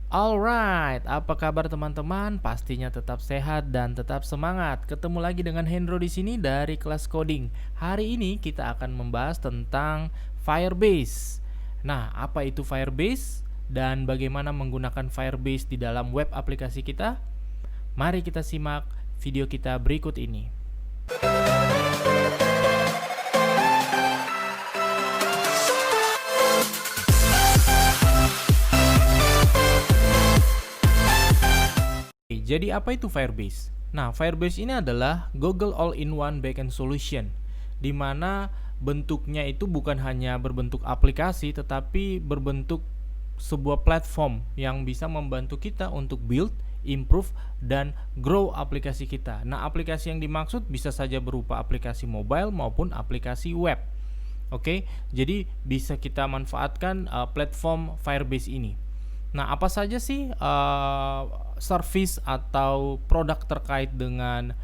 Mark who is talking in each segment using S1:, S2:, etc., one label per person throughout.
S1: Alright, apa kabar teman-teman? Pastinya tetap sehat dan tetap semangat. Ketemu lagi dengan Hendro di sini dari kelas coding. Hari ini kita akan membahas tentang Firebase. Nah, apa itu Firebase dan bagaimana menggunakan Firebase di dalam web aplikasi kita? Mari kita simak video kita berikut ini. Jadi apa itu Firebase? Nah, Firebase ini adalah Google All-in-One Backend Solution, di mana bentuknya itu bukan hanya berbentuk aplikasi, tetapi berbentuk sebuah platform yang bisa membantu kita untuk build, improve, dan grow aplikasi kita. Nah, aplikasi yang dimaksud bisa saja berupa aplikasi mobile maupun aplikasi web. Oke, jadi bisa kita manfaatkan platform Firebase ini. Nah, apa saja sih service atau produk terkait dengan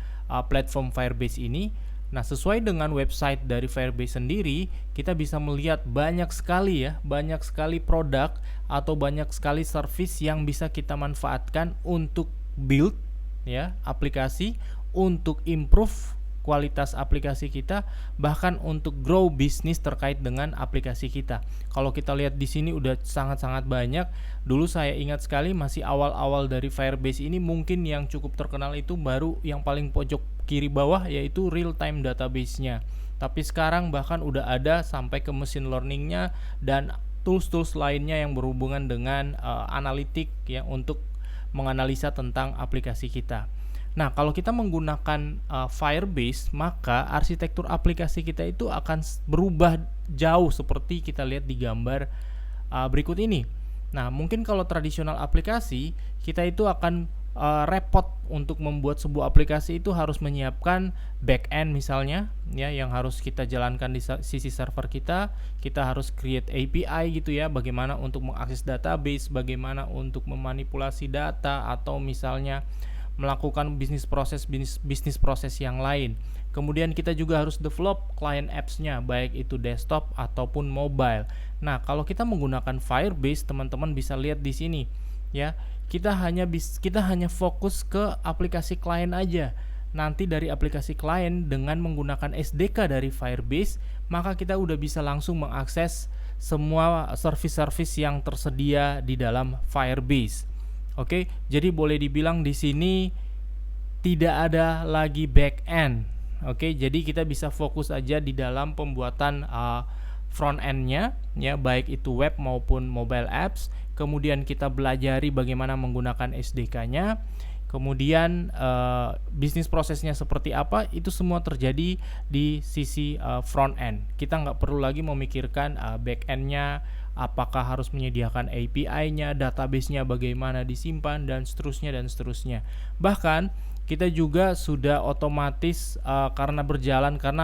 S1: platform Firebase ini? Nah, sesuai dengan website dari Firebase sendiri, kita bisa melihat banyak sekali produk atau banyak sekali service yang bisa kita manfaatkan untuk build ya aplikasi, untuk improve kualitas aplikasi kita, bahkan untuk grow bisnis terkait dengan aplikasi kita. Kalau kita lihat di sini udah sangat-sangat banyak. Dulu saya ingat sekali masih awal-awal dari Firebase ini, mungkin yang cukup terkenal itu baru yang paling pojok kiri bawah, yaitu real time database-nya. Tapi sekarang bahkan udah ada sampai ke machine learning-nya dan tools-tools lainnya yang berhubungan dengan analitik ya untuk menganalisa tentang aplikasi kita. Nah, kalau kita menggunakan Firebase, maka arsitektur aplikasi kita itu akan berubah jauh seperti kita lihat di gambar berikut ini. Nah, mungkin kalau tradisional aplikasi, kita itu akan repot untuk membuat sebuah aplikasi itu harus menyiapkan backend misalnya, ya, yang harus kita jalankan di sisi server kita. Kita harus create API gitu ya, bagaimana untuk mengakses database, bagaimana untuk memanipulasi data, atau misalnya melakukan bisnis proses yang lain. Kemudian kita juga harus develop client apps-nya, baik itu desktop ataupun mobile. Nah, kalau kita menggunakan Firebase, teman-teman bisa lihat di sini ya. Kita hanya fokus ke aplikasi klien aja. Nanti dari aplikasi klien dengan menggunakan SDK dari Firebase, maka kita udah bisa langsung mengakses semua service-service yang tersedia di dalam Firebase. Oke, jadi boleh dibilang di sini tidak ada lagi back end. Oke, jadi kita bisa fokus aja di dalam pembuatan front end-nya ya, baik itu web maupun mobile apps. Kemudian kita belajari bagaimana menggunakan SDK-nya. Kemudian bisnis prosesnya seperti apa, itu semua terjadi di sisi front end. Kita nggak perlu lagi memikirkan back end-nya, apakah harus menyediakan API-nya, database-nya bagaimana disimpan, dan seterusnya. Bahkan kita juga sudah otomatis karena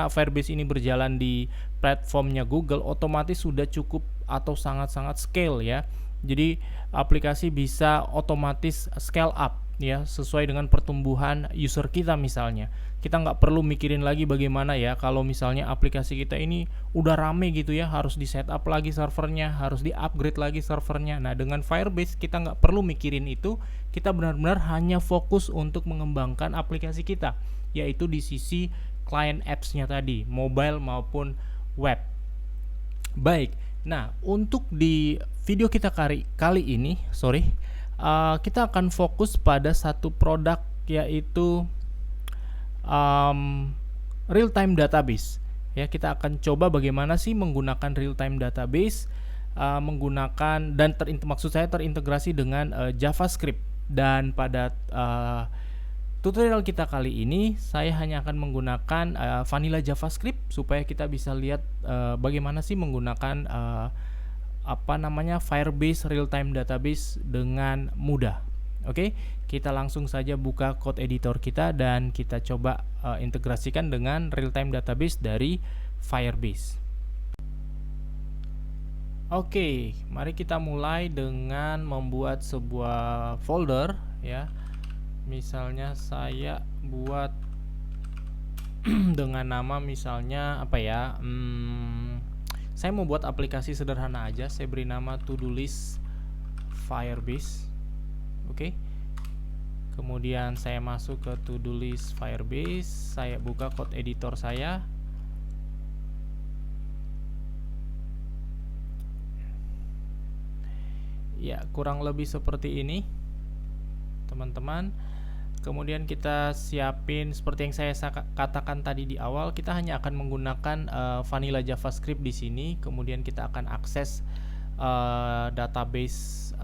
S1: Firebase ini berjalan di platformnya Google, otomatis sudah cukup atau sangat-sangat scale ya. Jadi aplikasi bisa otomatis scale up ya, sesuai dengan pertumbuhan user kita. Misalnya kita nggak perlu mikirin lagi bagaimana ya kalau misalnya aplikasi kita ini udah rame gitu ya, harus di setup lagi servernya, harus di upgrade lagi servernya. Nah, dengan Firebase kita nggak perlu mikirin itu. Kita benar-benar hanya fokus untuk mengembangkan aplikasi kita, yaitu di sisi client apps-nya tadi, mobile maupun web. Baik, nah untuk di video kita kali ini kita akan fokus pada satu produk, yaitu real time database ya. Kita akan coba bagaimana sih menggunakan real time database menggunakan dan terintegrasi dengan JavaScript. Dan pada tutorial kita kali ini saya hanya akan menggunakan vanilla JavaScript supaya kita bisa lihat bagaimana sih menggunakan Firebase real time database dengan mudah. Oke, kita langsung saja buka code editor kita dan kita coba integrasikan dengan real time database dari Firebase. Oke, mari kita mulai dengan membuat sebuah folder ya. Misalnya saya buat dengan nama misalnya apa ya? Saya mau buat aplikasi sederhana aja. Saya beri nama to do list Firebase. Oke. Kemudian saya masuk ke to-do list Firebase, saya buka code editor saya. Ya, kurang lebih seperti ini, teman-teman. Kemudian kita siapin seperti yang saya katakan tadi di awal, kita hanya akan menggunakan vanilla JavaScript di sini. Kemudian kita akan akses database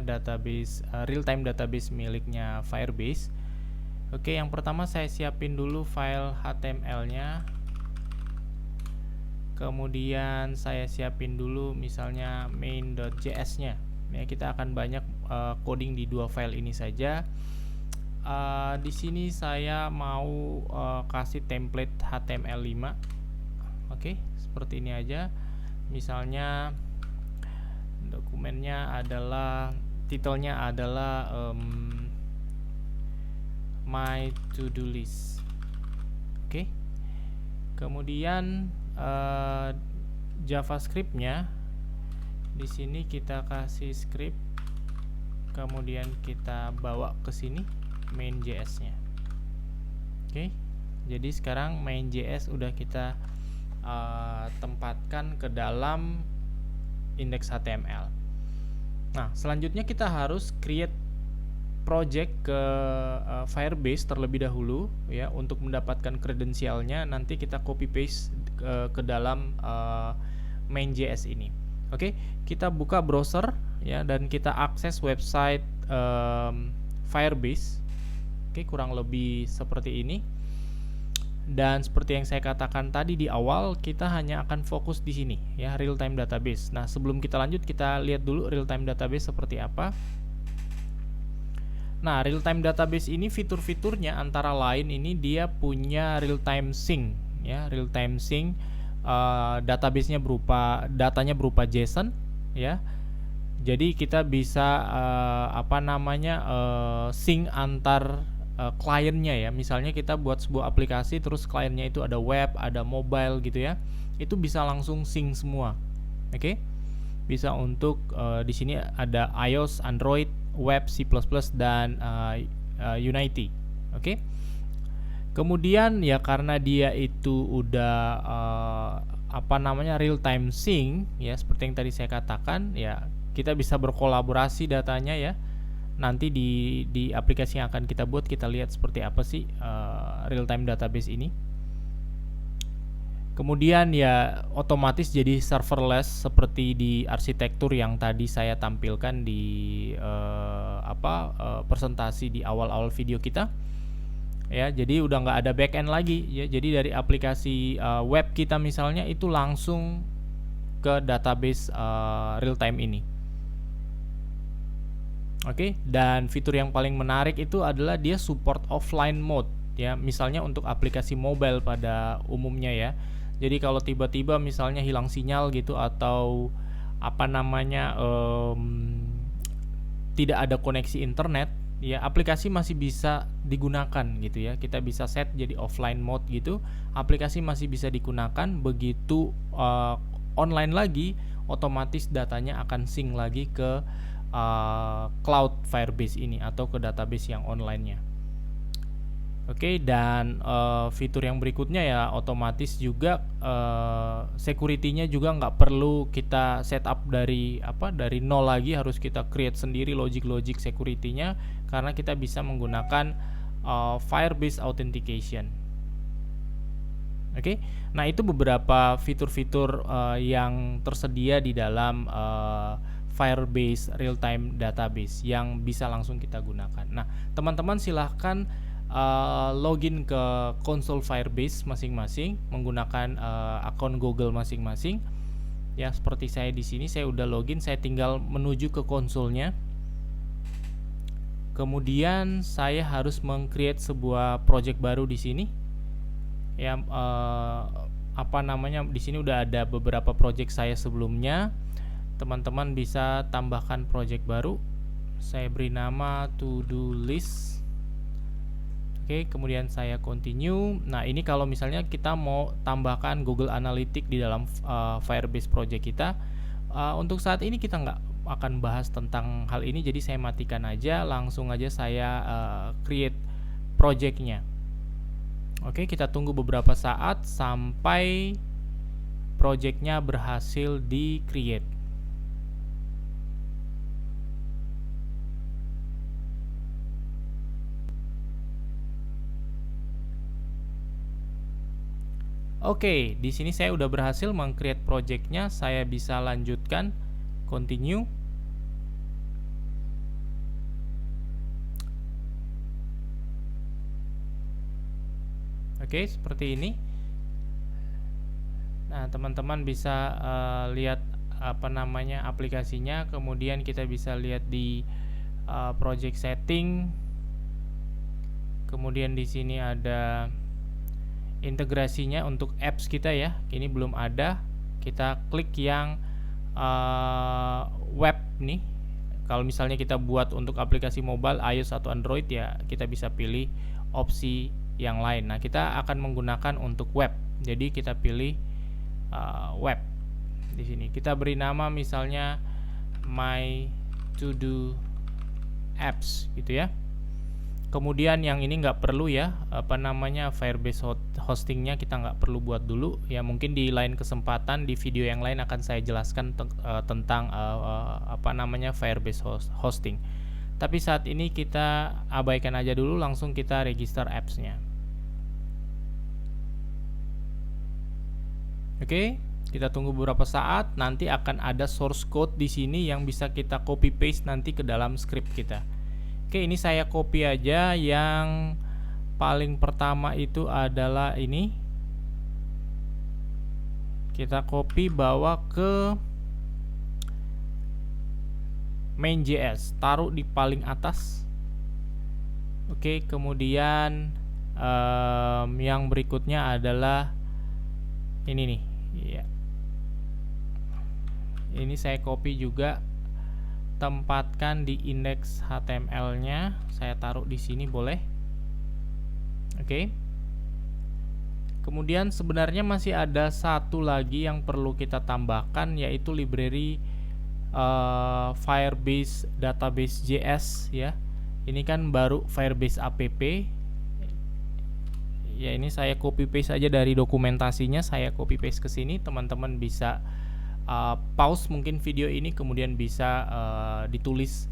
S1: database real-time database miliknya Firebase. Oke, yang pertama saya siapin dulu file HTML-nya. Kemudian saya siapin dulu misalnya main.js-nya. Ya, kita akan banyak coding di dua file ini saja. Di sini saya mau kasih template HTML5. Oke, seperti ini aja. Misalnya dokumennya adalah, titelnya adalah my to-do list. Oke. Kemudian JavaScript-nya di sini kita kasih script, kemudian kita bawa ke sini main.js-nya. Oke. Jadi sekarang main.js udah kita tempatkan ke dalam indeks HTML. Nah, selanjutnya kita harus create project ke Firebase terlebih dahulu ya, untuk mendapatkan kredensialnya. Nanti kita copy paste ke dalam main.js ini. Oke, kita buka browser ya, dan kita akses website Firebase. Oke, kurang lebih seperti ini. Dan seperti yang saya katakan tadi di awal, kita hanya akan fokus di sini ya, real time database. Nah, sebelum kita lanjut, kita lihat dulu real time database seperti apa. Nah, real time database ini fitur-fiturnya antara lain ini dia punya real time sync ya, real time sync. Database-nya datanya berupa JSON ya. Jadi kita bisa sync antar kliennya ya. Misalnya kita buat sebuah aplikasi, terus kliennya itu ada web, ada mobile gitu ya. Itu bisa langsung sync semua. Oke. Bisa untuk di sini ada iOS, Android, web, C++ dan Unity. Oke. Kemudian ya, karena dia itu udah real time sync ya, seperti yang tadi saya katakan ya, kita bisa berkolaborasi datanya ya. Nanti di aplikasi yang akan kita buat, kita lihat seperti apa sih real time database ini. Kemudian ya otomatis jadi serverless seperti di arsitektur yang tadi saya tampilkan di presentasi di awal-awal video kita. Ya, jadi udah nggak ada backend lagi ya. Jadi dari aplikasi web kita misalnya itu langsung ke database real time ini. Oke, dan fitur yang paling menarik itu adalah dia support offline mode ya. Misalnya untuk aplikasi mobile pada umumnya ya. Jadi kalau tiba-tiba misalnya hilang sinyal gitu, atau tidak ada koneksi internet ya, aplikasi masih bisa digunakan gitu ya. Kita bisa set jadi offline mode gitu, aplikasi masih bisa digunakan. Begitu online lagi, otomatis datanya akan sync lagi ke cloud Firebase ini atau ke database yang online-nya. Oke, dan fitur yang berikutnya ya, otomatis juga security-nya juga nggak perlu kita setup dari nol lagi, harus kita create sendiri logic security-nya, karena kita bisa menggunakan Firebase Authentication. Oke, nah itu beberapa fitur-fitur yang tersedia di dalam Firebase Real-Time Database yang bisa langsung kita gunakan. Nah, teman-teman silahkan login ke konsol Firebase masing-masing menggunakan akun Google masing-masing. Ya, seperti saya di sini, saya udah login, saya tinggal menuju ke konsolnya. Kemudian saya harus meng-create sebuah project baru di sini. Ya, di sini udah ada beberapa project saya sebelumnya. Teman-teman bisa tambahkan project baru. Saya beri nama to-do list. Oke, kemudian saya continue. Nah, ini kalau misalnya kita mau tambahkan Google Analytics di dalam Firebase project kita. Untuk saat ini kita akan bahas tentang hal ini, jadi saya matikan aja, langsung aja saya create projectnya. Oke, kita tunggu beberapa saat sampai projectnya berhasil di create. Oke, di sini saya udah berhasil meng-create projectnya. Saya bisa lanjutkan, continue. Oke, seperti ini. Nah, teman-teman bisa lihat apa namanya aplikasinya. Kemudian kita bisa lihat di project setting. Kemudian di sini ada integrasinya untuk apps kita ya. Ini belum ada. Kita klik yang web nih. Kalau misalnya kita buat untuk aplikasi mobile iOS atau Android ya, kita bisa pilih opsi yang lain. Nah, kita akan menggunakan untuk web. Jadi kita pilih web. Di sini kita beri nama misalnya My To Do Apps gitu ya. Kemudian yang ini nggak perlu ya, apa namanya Firebase hostingnya kita nggak perlu buat dulu ya. Mungkin di lain kesempatan di video yang lain akan saya jelaskan tentang apa namanya Firebase hosting. Tapi saat ini kita abaikan aja dulu, langsung kita register apps-nya. Oke, kita tunggu beberapa saat, nanti akan ada source code di sini yang bisa kita copy paste nanti ke dalam script kita. Oke, ini saya copy aja. Yang paling pertama itu adalah ini. Kita copy bawa ke main.js, taruh di paling atas. Oke, kemudian yang berikutnya adalah ini nih. Ya. Ini saya copy juga, tempatkan di indeks HTML-nya, saya taruh di sini boleh. Oke. Kemudian sebenarnya masih ada satu lagi yang perlu kita tambahkan, yaitu library Firebase Database JS ya. Ini kan baru Firebase app. Ya, ini saya copy paste aja dari dokumentasinya, saya copy paste ke sini. Teman-teman bisa pause mungkin video ini, kemudian bisa ditulis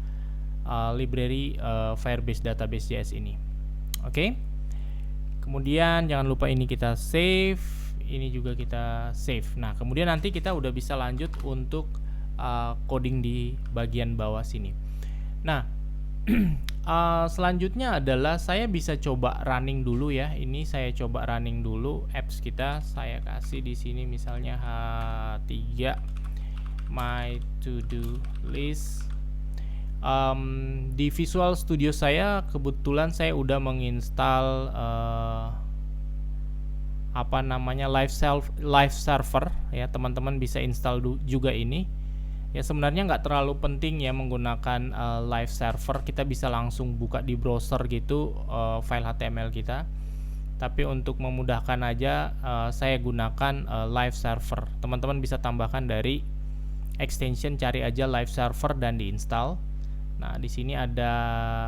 S1: library Firebase Database JS ini. Oke. Kemudian jangan lupa ini kita save, ini juga kita save. Nah, kemudian nanti kita udah bisa lanjut untuk coding di bagian bawah sini. Nah, selanjutnya adalah saya bisa coba running dulu ya. Ini saya coba running dulu apps kita. Saya kasih di sini misalnya H3 My To Do List. Di Visual Studio saya kebetulan saya udah menginstal apa namanya live server ya. Teman-teman bisa install juga ini. Ya, sebenarnya nggak terlalu penting ya menggunakan live server. Kita bisa langsung buka di browser gitu file HTML kita. Tapi untuk memudahkan aja saya gunakan live server. Teman-teman bisa tambahkan dari extension, cari aja live server dan diinstal. Nah, di sini ada,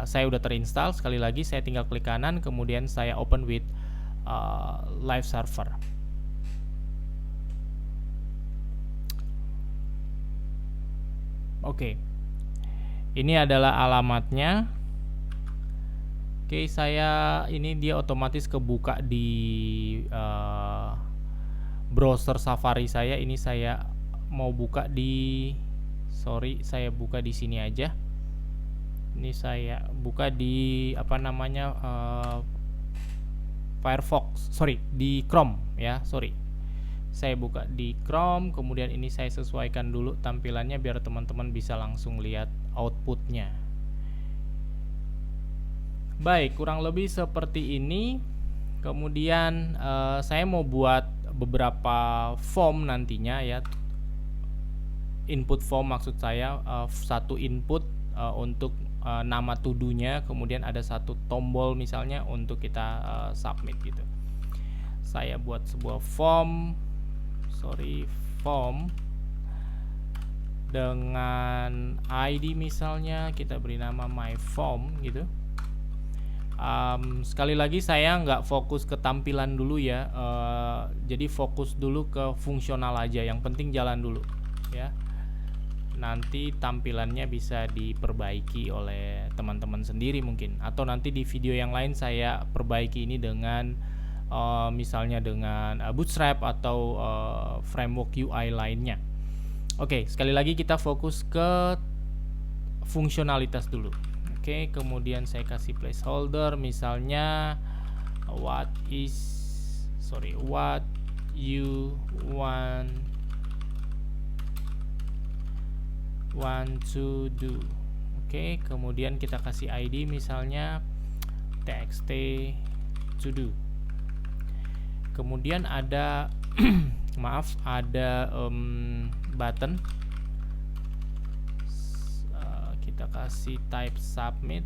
S1: saya udah terinstall. Sekali lagi saya tinggal klik kanan, kemudian saya open with live server. Oke, ini adalah alamatnya. Oke, saya ini dia otomatis kebuka di browser Safari saya. Ini saya mau buka di, saya buka di sini aja. Ini saya buka di apa namanya Firefox, di Chrome ya, Saya buka di Chrome, kemudian ini saya sesuaikan dulu tampilannya biar teman-teman bisa langsung lihat outputnya. Baik, kurang lebih seperti ini. Kemudian saya mau buat beberapa form nantinya ya. Input form maksud saya, satu input untuk nama to-do-nya, kemudian ada satu tombol misalnya untuk kita submit gitu. Saya buat sebuah form. dengan ID misalnya kita beri nama my form gitu. Sekali lagi saya nggak fokus ke tampilan dulu ya, jadi fokus dulu ke fungsional aja, yang penting jalan dulu ya. Nanti tampilannya bisa diperbaiki oleh teman-teman sendiri mungkin, atau nanti di video yang lain saya perbaiki ini dengan misalnya dengan Bootstrap atau framework UI lainnya. Oke, sekali lagi kita fokus ke fungsionalitas dulu. Oke, kemudian saya kasih placeholder misalnya what you want to do. Oke, kemudian kita kasih ID misalnya txt to do. Kemudian ada maaf, ada button. Kita kasih type submit.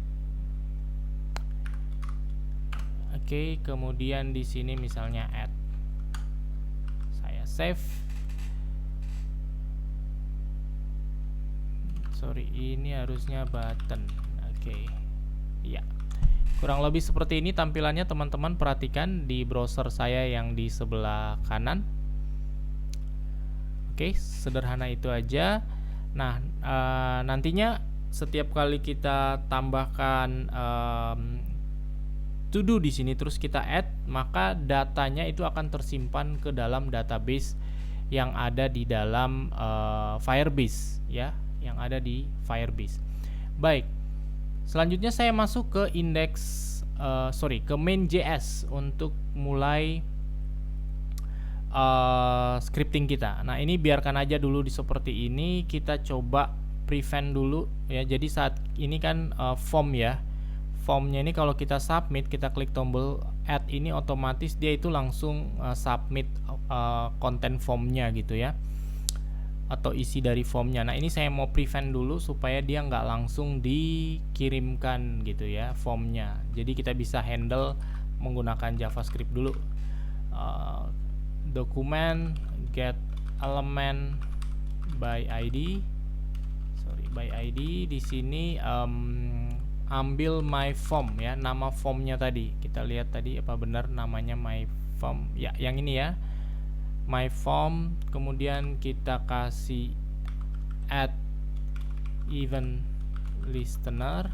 S1: Oke, kemudian di sini misalnya add. Saya save. Sorry, ini harusnya button. Oke. Ya. Kurang lebih seperti ini tampilannya, teman-teman. Perhatikan di browser saya yang di sebelah kanan. Oke, sederhana itu aja. Nah, nantinya setiap kali kita tambahkan to do di sini terus kita add, maka datanya itu akan tersimpan ke dalam database yang ada di dalam Firebase ya, yang ada di Firebase. Baik. Selanjutnya saya masuk ke ke main.js untuk mulai scripting kita. Nah, ini biarkan aja dulu seperti ini, kita coba prevent dulu ya. Jadi saat ini kan form ya. Formnya ini kalau kita submit, kita klik tombol add ini, otomatis dia itu langsung submit konten formnya gitu ya, atau isi dari formnya. Nah, ini saya mau prevent dulu supaya dia nggak langsung dikirimkan gitu ya formnya. Jadi kita bisa handle menggunakan JavaScript dulu. Dokumen get element by ID. By ID di sini ambil my form ya, nama formnya tadi. Kita lihat tadi apa benar namanya my form ya, yang ini ya, my form. Kemudian kita kasih add event listener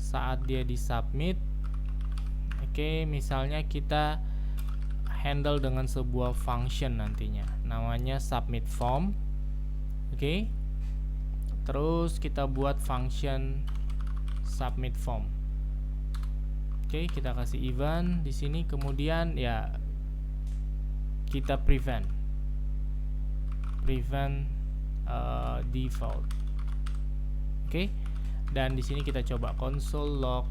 S1: saat dia disubmit. Oke, misalnya kita handle dengan sebuah function nantinya namanya submit form. Oke. Terus kita buat function submit form. Oke, kita kasih event di sini, kemudian ya kita prevent default. Oke. Dan di sini kita coba console log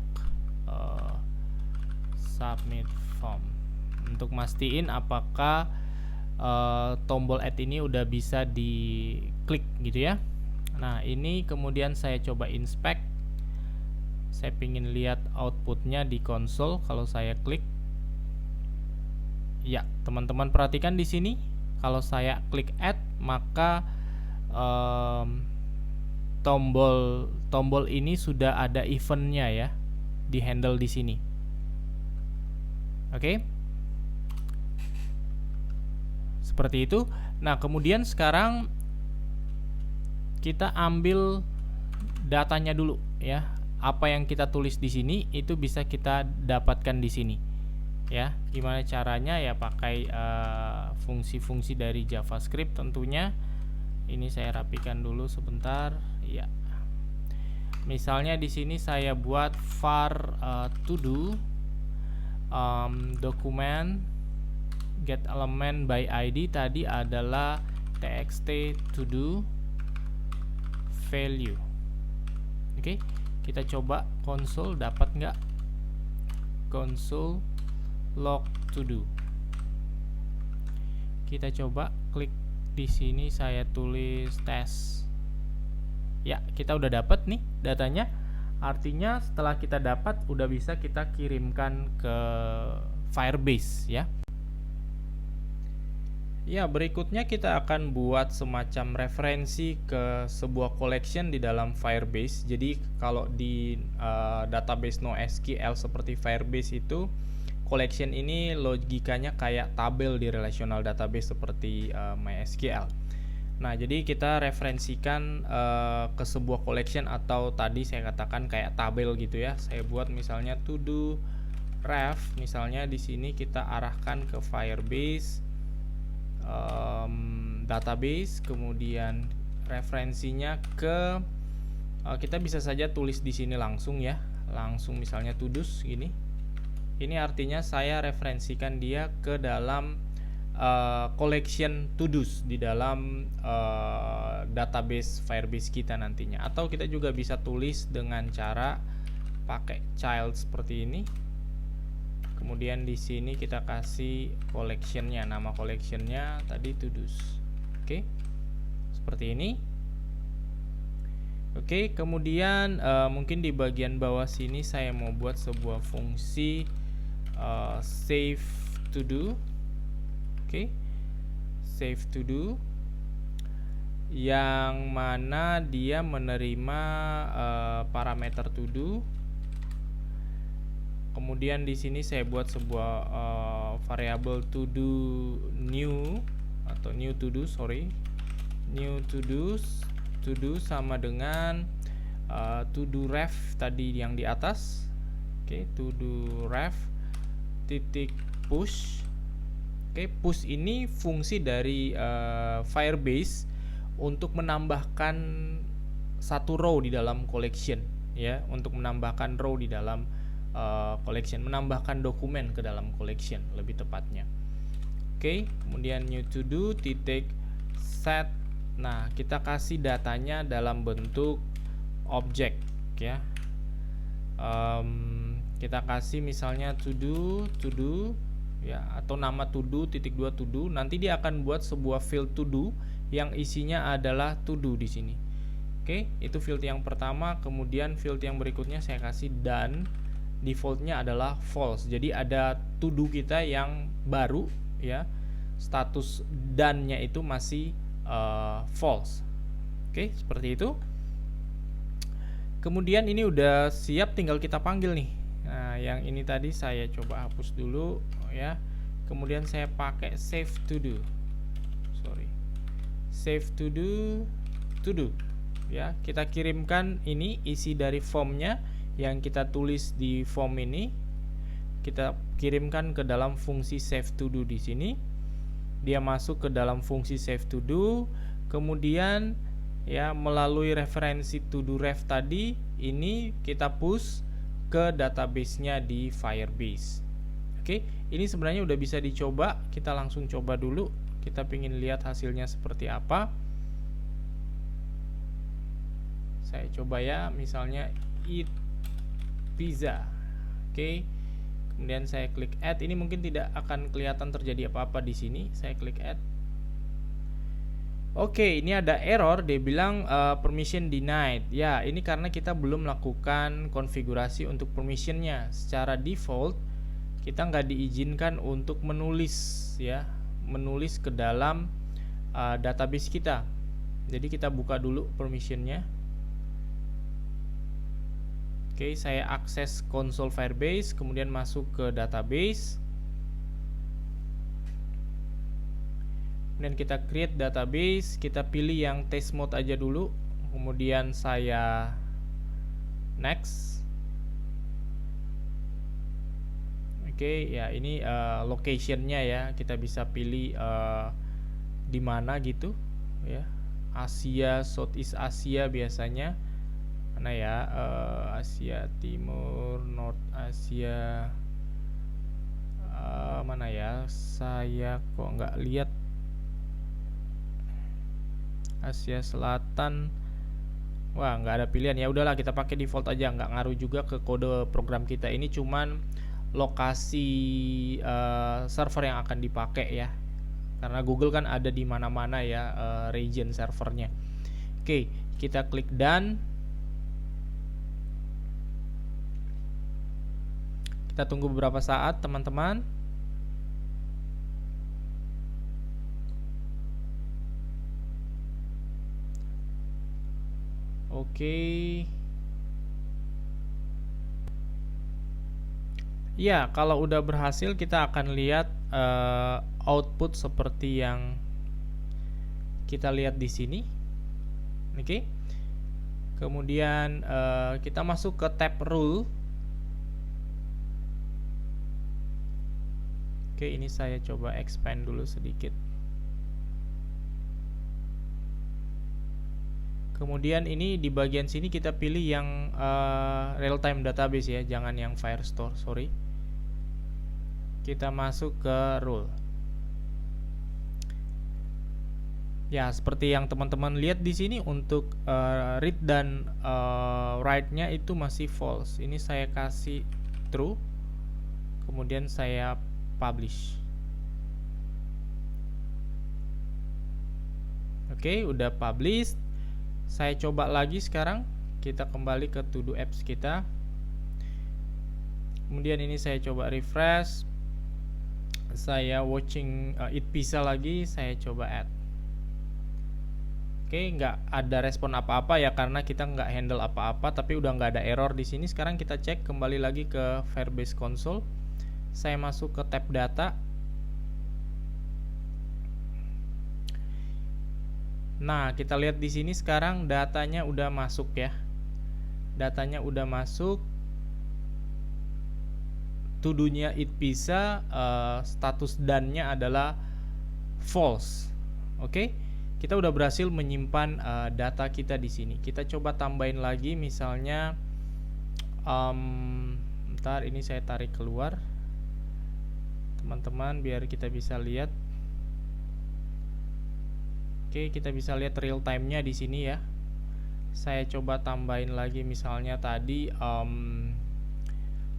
S1: submit form untuk mastiin apakah tombol add ini udah bisa diklik gitu ya. Nah, ini kemudian saya coba inspect. Saya ingin lihat outputnya di konsol. Kalau saya klik, ya teman-teman perhatikan di sini. Kalau saya klik add, maka tombol ini sudah ada eventnya ya, di handle di sini. Oke, seperti itu. Nah, kemudian sekarang kita ambil datanya dulu ya. Apa yang kita tulis di sini itu bisa kita dapatkan di sini ya. Gimana caranya ya? Pakai fungsi-fungsi dari JavaScript tentunya. Ini saya rapikan dulu sebentar ya. Misalnya di sini saya buat var to do dokumen get element by ID tadi adalah txt to do value. Oke, kita coba console, dapat nggak? Console log to do. Kita coba klik di sini, saya tulis tes. Ya, kita udah dapat nih datanya. Artinya setelah kita dapat, udah bisa kita kirimkan ke Firebase ya. Ya, berikutnya kita akan buat semacam referensi ke sebuah collection di dalam Firebase. Jadi kalau di database NoSQL seperti Firebase itu, collection ini logikanya kayak tabel di relational database seperti MySQL. Nah, jadi kita referensikan ke sebuah collection atau tadi saya katakan kayak tabel gitu ya. Saya buat misalnya to do ref, misalnya di sini kita arahkan ke Firebase database, kemudian referensinya ke kita bisa saja tulis di sini langsung ya, langsung misalnya to-dos gini. Ini artinya saya referensikan dia ke dalam collection to-dos di dalam database Firebase kita nantinya. Atau kita juga bisa tulis dengan cara pakai child seperti ini. Kemudian di sini kita kasih collectionnya, nama collectionnya tadi to-dos. Oke, seperti ini. Oke, kemudian mungkin di bagian bawah sini saya mau buat sebuah fungsi save to do. Oke, save to do, yang mana dia menerima parameter to do. Kemudian di sini saya buat sebuah variabel to do new atau new to do, new to do sama dengan to do ref tadi yang di atas. Oke, to do ref titik push. Oke, push ini fungsi dari Firebase untuk menambahkan satu row di dalam collection ya, untuk menambahkan row di dalam collection, menambahkan dokumen ke dalam collection lebih tepatnya. Oke, kemudian new to do titik set. Nah, kita kasih datanya dalam bentuk objek ya. Kita kasih misalnya to do ya, atau nama to do titik 2 to do. Nanti dia akan buat sebuah field to do yang isinya adalah to do di sini. Oke, itu field yang pertama. Kemudian field yang berikutnya saya kasih done. Defaultnya adalah false. Jadi ada to do kita yang baru ya, status done-nya itu masih false. Oke, seperti itu. Kemudian ini udah siap, tinggal kita panggil nih. Nah, yang ini tadi saya coba hapus dulu ya. Kemudian saya pakai save to do. Save to do ya. Kita kirimkan ini isi dari formnya yang kita tulis di form ini, kita kirimkan ke dalam fungsi save to do di sini. Dia masuk ke dalam fungsi save to do, kemudian ya melalui referensi to do ref tadi ini kita push ke database-nya di Firebase. Oke, ini sebenarnya udah bisa dicoba. Kita langsung coba dulu. Kita pengen lihat hasilnya seperti apa. Saya coba ya, misalnya eat pizza. Oke. Kemudian saya klik add. Ini mungkin tidak akan kelihatan terjadi apa-apa di sini. Saya klik add. Oke, ini ada error. Dia bilang permission denied. Ya, ini karena kita belum melakukan konfigurasi untuk permissionnya. Secara default kita nggak diizinkan untuk menulis ya, menulis ke dalam database kita. Jadi kita buka dulu permissionnya. Oke, saya akses konsol Firebase, kemudian masuk ke database. Kemudian kita create database, kita pilih yang test mode aja dulu. Kemudian saya next. Oke, ya ini location-nya ya, kita bisa pilih di mana gitu ya. Asia, Southeast Asia biasanya. Mana ya, Asia Timur, North Asia, mana ya, saya kok nggak lihat. Asia Selatan, wah nggak ada pilihan. Ya udahlah, kita pakai default aja, nggak ngaruh juga ke kode program kita. Ini cuman lokasi server yang akan dipakai ya, karena Google kan ada di mana-mana ya region servernya. Oke, kita klik done. Kita tunggu beberapa saat teman-teman. Ya, kalau udah berhasil kita akan lihat output seperti yang kita lihat di sini. Oke. Kemudian kita masuk ke tab rule. Oke, ini saya coba expand dulu sedikit. Kemudian ini di bagian sini kita pilih yang real time database ya, jangan yang Firestore, sorry. Kita masuk ke rule. Ya, seperti yang teman-teman lihat di sini untuk read dan write-nya itu masih false. Ini saya kasih true. Kemudian saya publish. Oke, udah publish. Saya coba lagi sekarang, kita kembali ke to do apps kita. Kemudian ini saya coba refresh. Saya watching it pizza lagi, saya coba add. Oke, nggak ada respon apa-apa ya karena kita nggak handle apa-apa, tapi udah nggak ada error di sini. Sekarang kita cek kembali lagi ke Firebase Console. Saya masuk ke tab data. Nah, kita lihat di sini sekarang datanya udah masuk ya. Datanya udah masuk. To-do-nya it pizza, status done-nya adalah false. Oke. Kita udah berhasil menyimpan data kita di sini. Kita coba tambahin lagi, misalnya, ntar ini saya tarik keluar, teman-teman, biar kita bisa lihat. Oke, kita bisa lihat real time-nya di sini ya. Saya coba tambahin lagi, misalnya tadi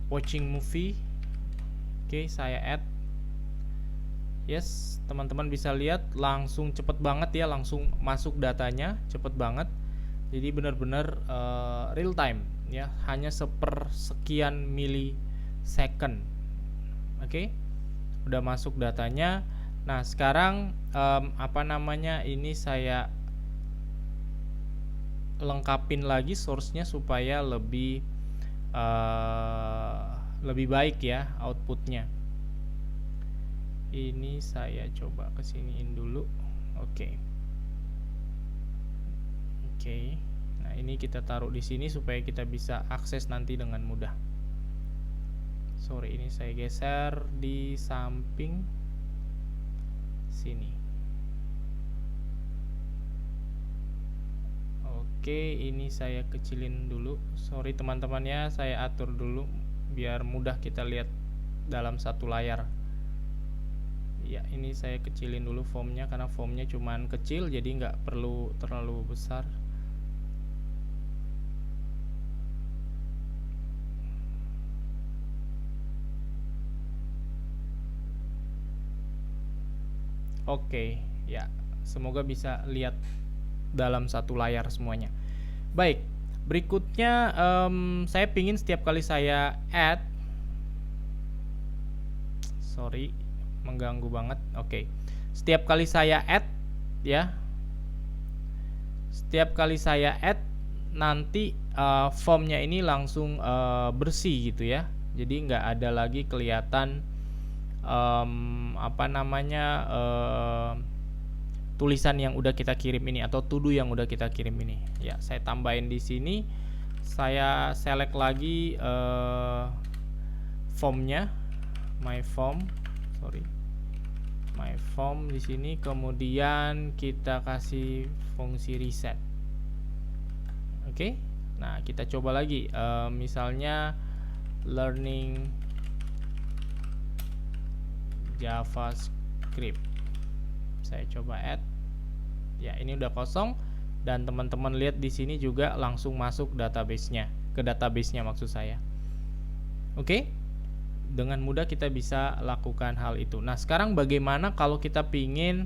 S1: watching movie. Oke, saya add. Yes, teman-teman bisa lihat langsung cepet banget ya, langsung masuk datanya cepet banget. Jadi benar-benar real time ya, hanya sepersekian milisecond. Oke, udah masuk datanya. Nah, sekarang ini saya lengkapin lagi source-nya supaya lebih baik ya outputnya. Ini saya coba kesiniin dulu. Oke. Nah, ini kita taruh di sini supaya kita bisa akses nanti dengan mudah. Sorry, ini saya geser di samping sini. Oke, ini saya kecilin dulu. Sorry teman-teman ya, saya atur dulu biar mudah kita lihat dalam satu layar. Ya, ini saya kecilin dulu formnya karena formnya cuman kecil, jadi nggak perlu terlalu besar. Oke, ya, semoga bisa lihat dalam satu layar semuanya. Baik, berikutnya saya pingin setiap kali saya add, sorry, mengganggu banget. Oke. Setiap kali saya add ya, setiap kali saya add nanti formnya ini langsung bersih gitu ya. Jadi nggak ada lagi kelihatan tulisan yang udah kita kirim ini atau to do yang udah kita kirim ini. Ya, saya tambahin di sini. Saya select lagi formnya, my form di sini, kemudian kita kasih fungsi reset. Oke. Nah, kita coba lagi, misalnya learning JavaScript. Saya coba add. Ya, ini udah kosong dan teman-teman lihat di sini juga langsung masuk database-nya, ke database-nya maksud saya. Oke. Dengan mudah kita bisa lakukan hal itu. Nah, sekarang bagaimana kalau kita pingin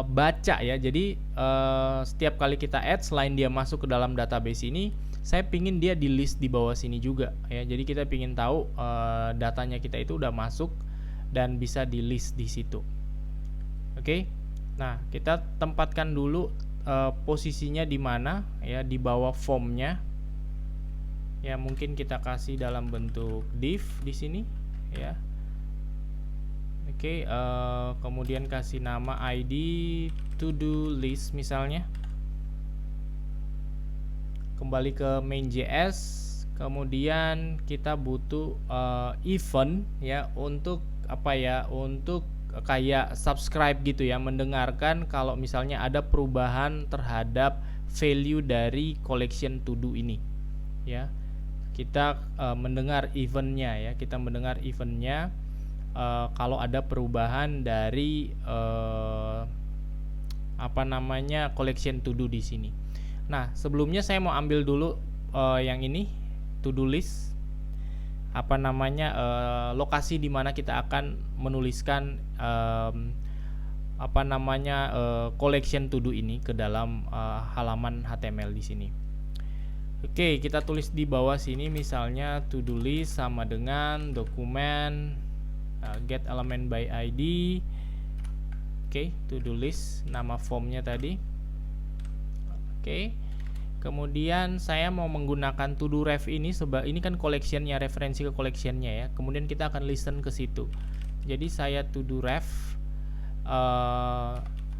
S1: baca ya. Jadi setiap kali kita add, selain dia masuk ke dalam database ini, saya pingin dia di list di bawah sini juga ya. Jadi kita pingin tahu datanya kita itu udah masuk dan bisa di list di situ. Oke. Nah, kita tempatkan dulu posisinya di mana ya, di bawah formnya. Ya, mungkin kita kasih dalam bentuk div di sini ya. Oke, kemudian kasih nama ID to do list misalnya. Kembali ke main.js, kemudian kita butuh event ya, untuk apa ya, untuk kayak subscribe gitu ya, mendengarkan kalau misalnya ada perubahan terhadap value dari collection to do ini ya. Kita mendengar eventnya ya, kita mendengar eventnya kalau ada perubahan dari apa namanya, collection to do di sini. Nah, sebelumnya saya mau ambil dulu yang ini, to do list, apa namanya, lokasi di mana kita akan menuliskan apa namanya, collection to do ini ke dalam halaman HTML di sini. Oke, kita tulis di bawah sini misalnya to do list sama dengan dokumen get element by ID. Oke, to do list, nama formnya tadi. Oke, kemudian saya mau menggunakan to do ref ini sebab ini kan collectionnya, referensi ke collectionnya ya. Kemudian kita akan listen ke situ. Jadi saya to do ref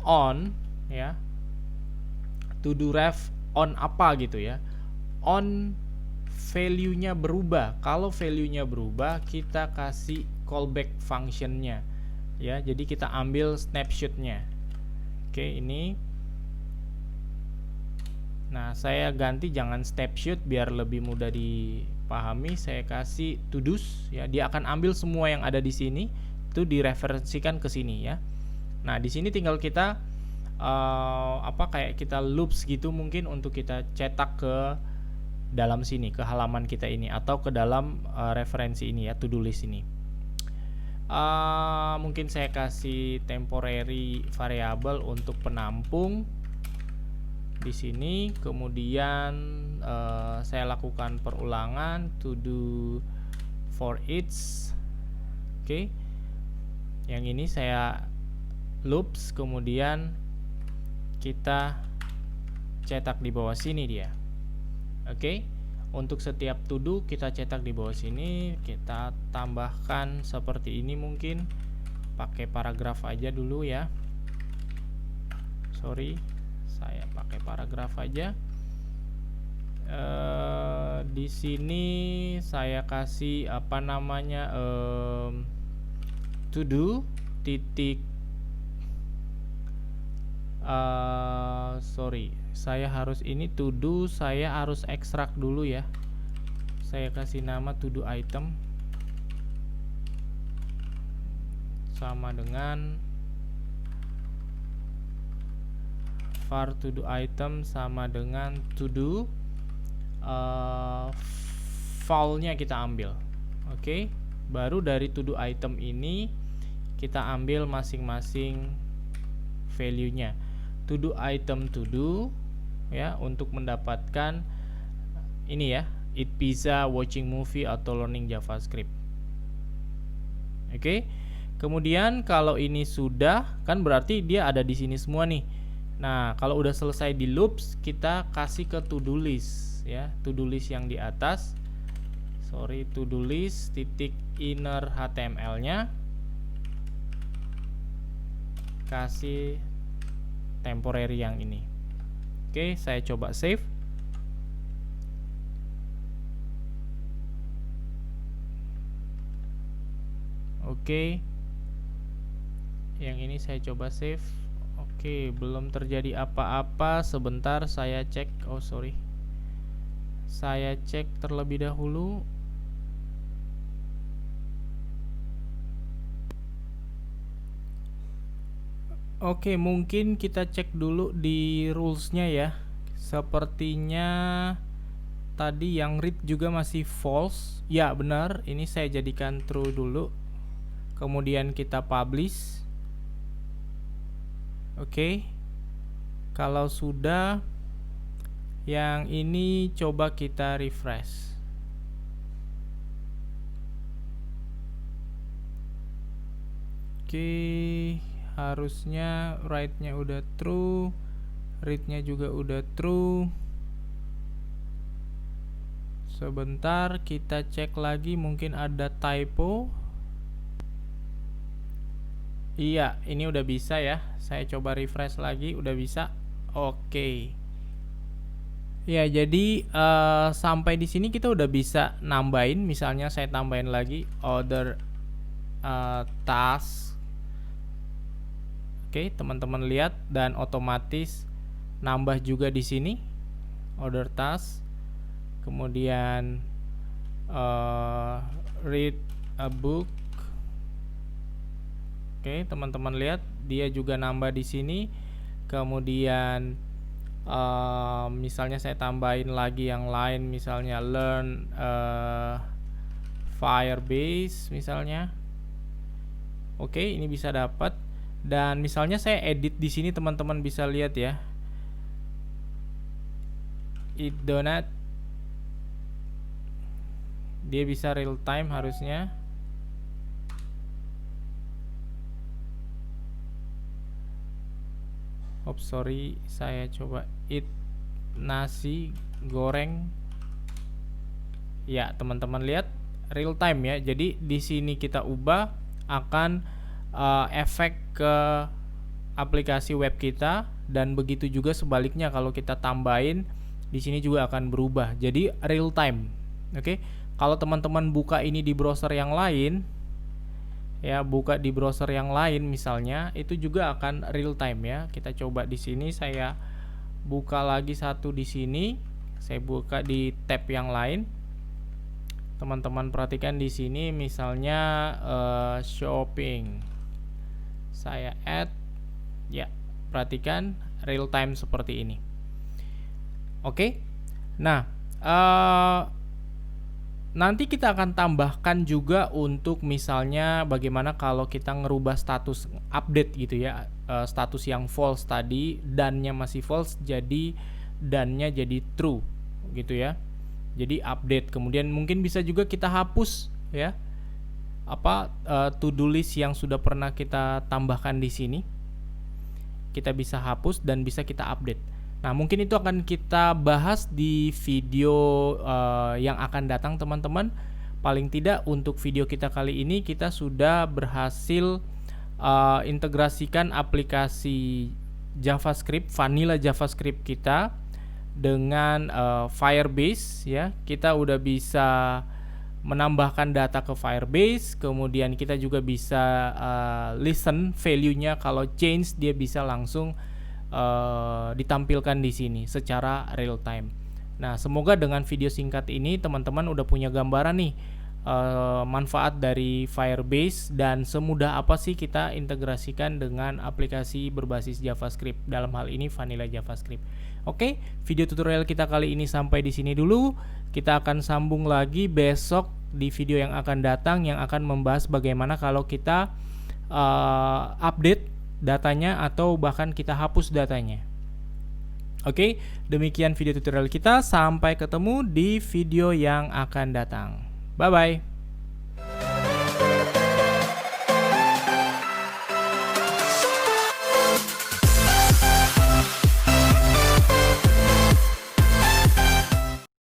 S1: on ya, to do ref on apa gitu ya, on value-nya berubah. Kalau value-nya berubah, kita kasih callback function-nya ya. Jadi kita ambil snapshot-nya. Oke, ini. Nah, saya ganti jangan snapshot biar lebih mudah dipahami. Saya kasih to do's ya. Dia akan ambil semua yang ada di sini, itu direferensikan ke sini ya. Nah, di sini tinggal kita apa kayak kita loops gitu mungkin untuk kita cetak ke dalam sini, ke halaman kita ini, atau ke dalam referensi ini ya, to do list ini. Mungkin saya kasih temporary variable untuk penampung di sini. Kemudian saya lakukan perulangan to do for each. Oke. Yang ini saya loops, kemudian kita cetak di bawah sini dia. Oke, untuk setiap to do kita cetak di bawah sini. Kita tambahkan seperti ini, mungkin pakai paragraf aja dulu ya. Sorry, saya pakai paragraf aja. Di sini saya kasih apa namanya, to do titik sorry, saya harus ini to do, saya harus ekstrak dulu ya. Saya kasih nama to do item sama dengan var to do item sama dengan to do file-nya kita ambil. Oke, baru dari to do item ini kita ambil masing-masing value-nya. To do item to do ya, untuk mendapatkan ini ya, eat pizza, watching movie, atau learning JavaScript. Oke. Kemudian kalau ini sudah, kan berarti dia ada di sini semua nih. Nah, kalau udah selesai di loops, kita kasih ke to do list ya, to do list yang di atas. Sorry, to do list titik inner HTML-nya. Kasih temporary yang ini. Oke, saya coba save. Oke, yang ini saya coba save. Oke, belum terjadi apa-apa. Sebentar saya cek. Oh sorry, saya cek terlebih dahulu. Oke, mungkin kita cek dulu di rules-nya ya. Sepertinya tadi yang read juga masih false. Ya benar, ini saya jadikan true dulu. Kemudian kita publish. Oke, kalau sudah, yang ini coba kita refresh. Oke, harusnya right-nya udah true, read-nya juga udah true. Sebentar, kita cek lagi, mungkin ada typo. Iya, ini udah bisa ya. Saya coba refresh lagi, udah bisa. Oke. Ya, jadi sampai di sini kita udah bisa nambahin. Misalnya saya tambahin lagi order task. Oke, teman-teman lihat, dan otomatis nambah juga di sini order task. Kemudian read a book. Oke, teman-teman lihat, dia juga nambah di sini. Kemudian misalnya saya tambahin lagi yang lain, misalnya learn Firebase misalnya. Oke, ini bisa dapat. Dan misalnya saya edit di sini, teman-teman bisa lihat ya. It donut, dia bisa real time harusnya. Sorry, saya coba eat nasi goreng. Ya, teman-teman lihat real time ya. Jadi di sini kita ubah akan efek ke aplikasi web kita, dan begitu juga sebaliknya kalau kita tambahin di sini juga akan berubah. Jadi real time. Oke. Kalau teman-teman buka ini di browser yang lain, ya, buka di browser yang lain misalnya, itu juga akan real time ya. Kita coba di sini, saya buka lagi satu di sini, saya buka di tab yang lain. Teman-teman perhatikan di sini, misalnya shopping, saya add, ya, perhatikan real time seperti ini. Oke. Nah, nanti kita akan tambahkan juga untuk misalnya bagaimana kalau kita ngerubah status update gitu ya, status yang false tadi, dannya masih false, jadi dannya jadi true gitu ya. Jadi update. Kemudian mungkin bisa juga kita hapus ya, to do list yang sudah pernah kita tambahkan di sini. Kita bisa hapus dan bisa kita update. Nah, mungkin itu akan kita bahas di video yang akan datang, teman-teman. Paling tidak untuk video kita kali ini kita sudah berhasil integrasikan aplikasi JavaScript, vanilla JavaScript kita dengan Firebase ya. Kita udah bisa menambahkan data ke Firebase, kemudian kita juga bisa listen value-nya, kalau change dia bisa langsung ditampilkan di sini secara real time. Nah, semoga dengan video singkat ini teman-teman udah punya gambaran nih manfaat dari Firebase dan semudah apa sih kita integrasikan dengan aplikasi berbasis JavaScript, dalam hal ini vanilla JavaScript. Oke, video tutorial kita kali ini sampai di sini dulu. Kita akan sambung lagi besok di video yang akan datang, yang akan membahas bagaimana kalau kita update datanya atau bahkan kita hapus datanya. Oke, demikian video tutorial kita. Sampai ketemu di video yang akan datang. Bye bye.